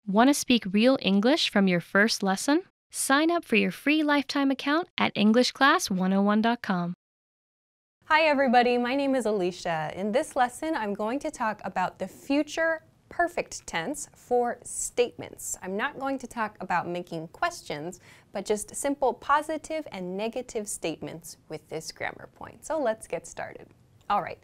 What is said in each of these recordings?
Want to speak real English from your first lesson? Sign up for your free lifetime account at EnglishClass101.com. Hi everybody, my name is Alicia. In this lesson, I'm going to talk about the future perfect tense for statements. I'm not going to talk about making questions, but just simple positive and negative statements with this grammar point. So let's get started. All right,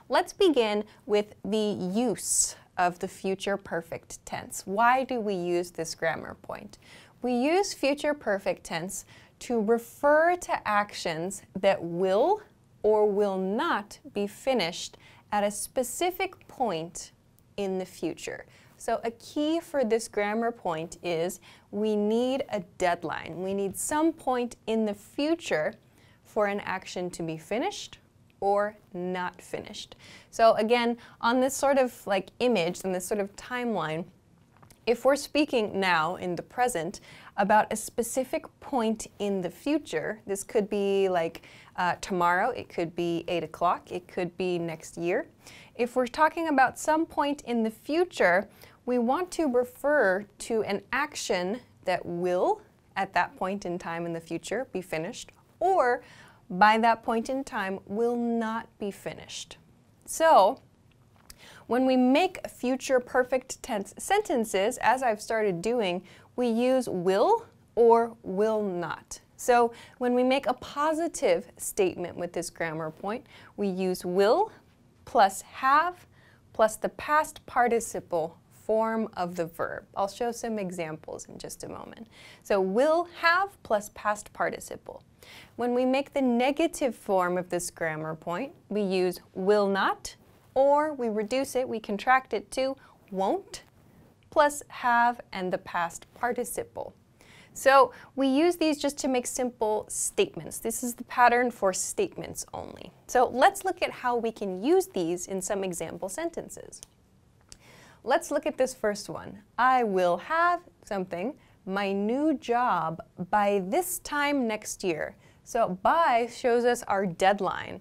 let's begin with the use of the future perfect tense. Why do we use this grammar point? We use future perfect tense to refer to actions that will or will not be finished at a specific point in the future. So a key for this grammar point is we need a deadline. We need some point in the future for an action to be finished or not finished. So again, on this sort of like image and this sort of timeline, if we're speaking now in the present about a specific point in the future, this could be like tomorrow, it could be 8 o'clock, it could be next year. If we're talking about some point in the future, we want to refer to an action that will, at that point in time in the future, be finished, or by that point in time will not be finished. So, when we make future perfect tense sentences, as I've started doing, we use will or will not. So when we make a positive statement with this grammar point, we use will plus have plus the past participle form of the verb. I'll show some examples in just a moment. So will have plus past participle. When we make the negative form of this grammar point, we use will not, or we reduce it, we contract it to won't, plus have and the past participle. So we use these just to make simple statements. This is the pattern for statements only. So let's look at how we can use these in some example sentences. Let's look at this first one. I will have something, my new job, by this time next year. So by shows us our deadline.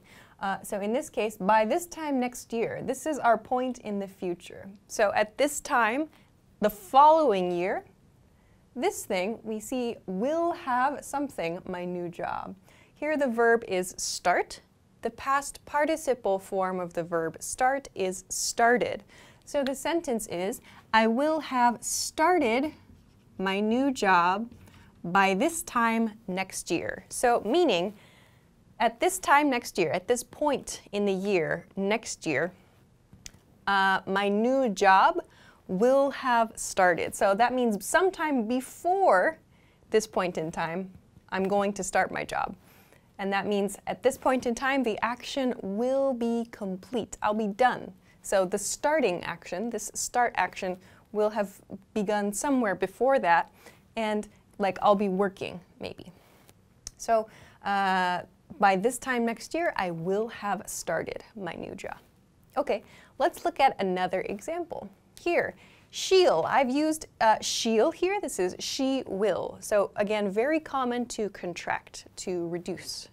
So in this case, by this time next year, this is our point in the future. So at this time, the following year, this thing we see will have something, my new job. Here the verb is start. The past participle form of the verb start is started. So the sentence is, I will have started my new job by this time next year. So meaning, at this time next year, at this point in the year, next year, my new job will have started. So that means sometime before this point in time, I'm going to start my job. And that means at this point in time, the action will be complete. I'll be done. So the starting action, this start action, will have begun somewhere before that, and like I'll be working, maybe. So by this time next year, I will have started my new job. Okay, let's look at another example. Here, she'll. I've used she'll here. This is she will. So again, very common to contract, to reduce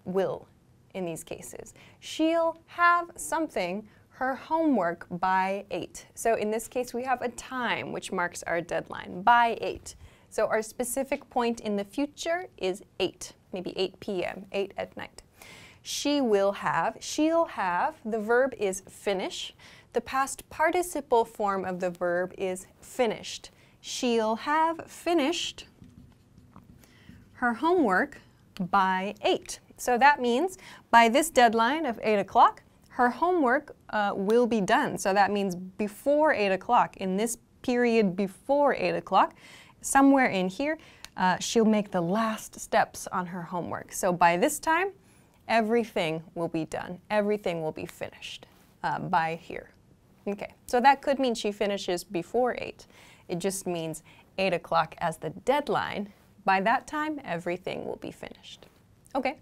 will in these cases. She'll have something, her homework, by 8. So in this case, we have a time which marks our deadline, by 8. So our specific point in the future is 8, maybe 8 p.m., 8 at night. She will have, she'll have, the verb is finish. The past participle form of the verb is finished. She'll have finished her homework by 8. So that means by this deadline of 8 o'clock, her homework will be done. So that means before 8 o'clock, in this period before 8 o'clock, somewhere in here, she'll make the last steps on her homework. So by this time, everything will be done. Everything will be finished by here. Okay, so that could mean she finishes before 8. It just means 8 o'clock as the deadline. By that time, everything will be finished. Okay,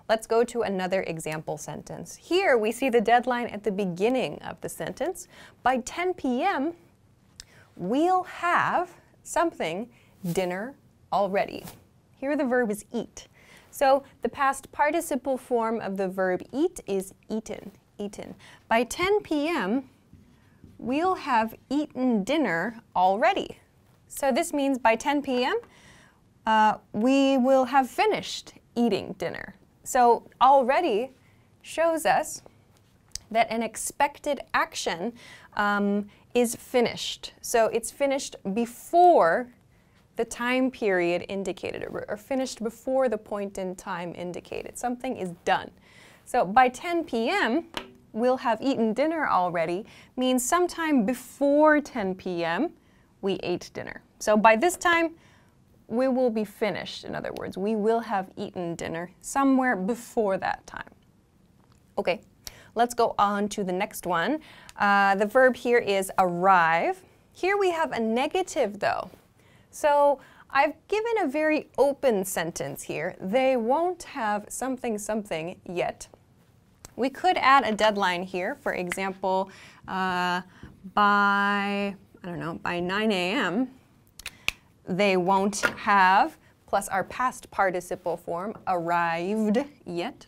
let's go to another example sentence. Here we see the deadline at the beginning of the sentence. By 10 p.m., we'll have something, dinner, already. Here the verb is eat. So the past participle form of the verb eat is eaten, eaten. By 10 p.m., we'll have eaten dinner already. So this means by 10 p.m., we will have finished eating dinner. So already shows us that an expected action is finished. So it's finished before the time period indicated, or finished before the point in time indicated. Something is done. So by 10 p.m., we'll have eaten dinner already means sometime before 10 p.m. we ate dinner. So by this time, we will be finished. In other words, we will have eaten dinner somewhere before that time. Okay, let's go on to the next one. The verb here is arrive. Here we have a negative though. So I've given a very open sentence here. They won't have something something yet. We could add a deadline here. For example, by 9 a.m., they won't have, plus our past participle form, arrived yet.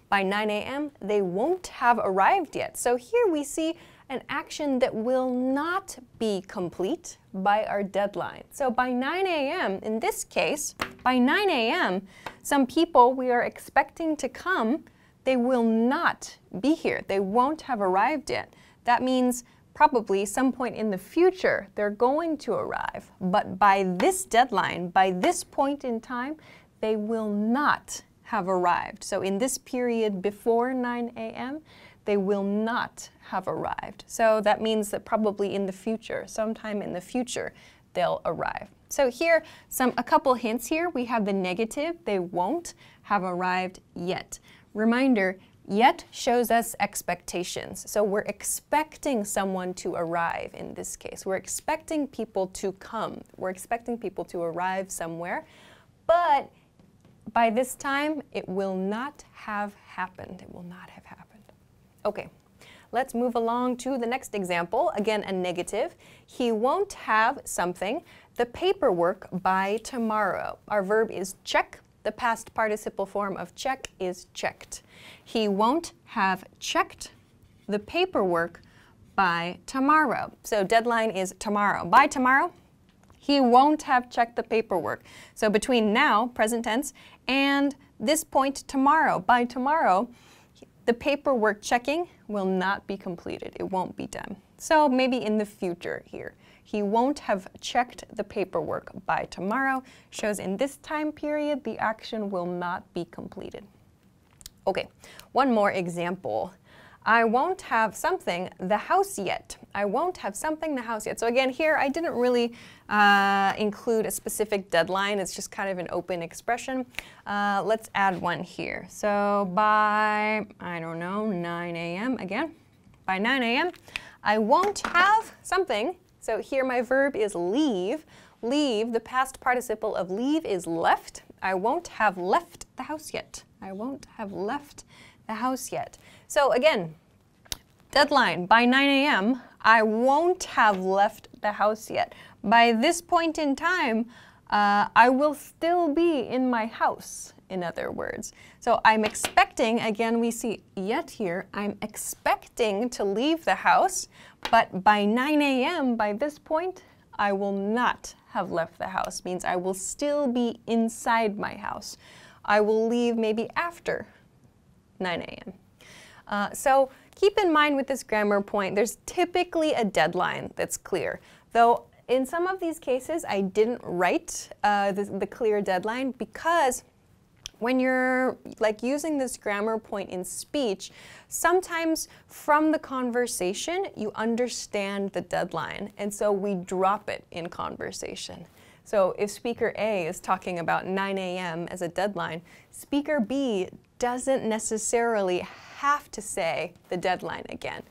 By 9 a.m., they won't have arrived yet. So here we see an action that will not be complete by our deadline. So by 9 a.m., in this case, by 9 a.m., some people we are expecting to come, they will not be here. They won't have arrived yet. That means probably some point in the future, they're going to arrive. But by this deadline, by this point in time, they will not have arrived. So in this period before 9 a.m., they will not have arrived. So that means that probably in the future, sometime in the future, they'll arrive. So here, a couple hints here. We have the negative, they won't have arrived yet. Reminder, yet shows us expectations. So we're expecting someone to arrive in this case. We're expecting people to come. We're expecting people to arrive somewhere. But by this time, it will not have happened. It will not have happened. Okay, let's move along to the next example. Again, a negative. He won't have something, the paperwork, by tomorrow. Our verb is check. The past participle form of check is checked. He won't have checked the paperwork by tomorrow. So deadline is tomorrow. By tomorrow, he won't have checked the paperwork. So between now, present tense, and this point tomorrow, by tomorrow, the paperwork checking will not be completed. It won't be done. So maybe in the future here. He won't have checked the paperwork by tomorrow. Shows in this time period, the action will not be completed. Okay, one more example. I won't have something, the house yet. I won't have something, the house yet. So again, here I didn't really include a specific deadline. It's just kind of an open expression. Let's add one here. So by, 9 a.m. again. By 9 a.m., I won't have something. So here my verb is leave. Leave, the past participle of leave is left. I won't have left the house yet. I won't have left the house yet. So again, deadline, by 9 a.m., I won't have left the house yet. By this point in time, I will still be in my house, in other words. So I'm expecting, again, we see yet here, I'm expecting to leave the house, but by 9 a.m., by this point, I will not have left the house. Means I will still be inside my house. I will leave maybe after 9 a.m. So keep in mind with this grammar point, there's typically a deadline that's clear. Though in some of these cases, I didn't write the clear deadline because when you're using this grammar point in speech, sometimes from the conversation, you understand the deadline. And so we drop it in conversation. So if speaker A is talking about 9 a.m. as a deadline, speaker B doesn't necessarily have to say the deadline again.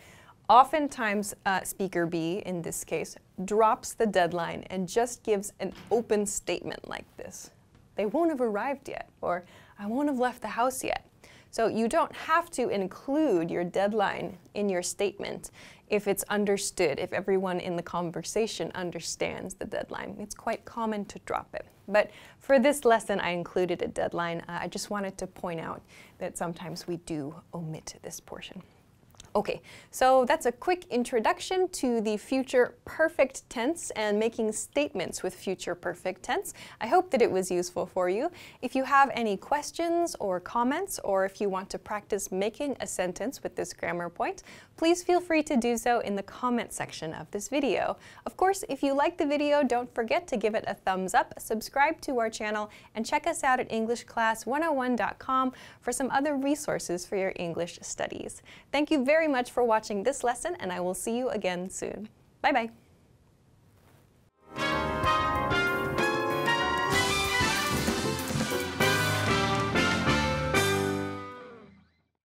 Oftentimes, speaker B, in this case, drops the deadline and just gives an open statement like this. They won't have arrived yet, or I won't have left the house yet. So you don't have to include your deadline in your statement if it's understood, if everyone in the conversation understands the deadline. It's quite common to drop it. But for this lesson, I included a deadline. I just wanted to point out that sometimes we do omit this portion. Okay, so that's a quick introduction to the future perfect tense and making statements with future perfect tense. I hope that it was useful for you. If you have any questions or comments, or if you want to practice making a sentence with this grammar point, please feel free to do so in the comment section of this video. Of course, if you like the video, don't forget to give it a thumbs up, subscribe to our channel, and check us out at EnglishClass101.com for some other resources for your English studies. Thank you very much for watching this lesson, and I will see you again soon. Bye-bye.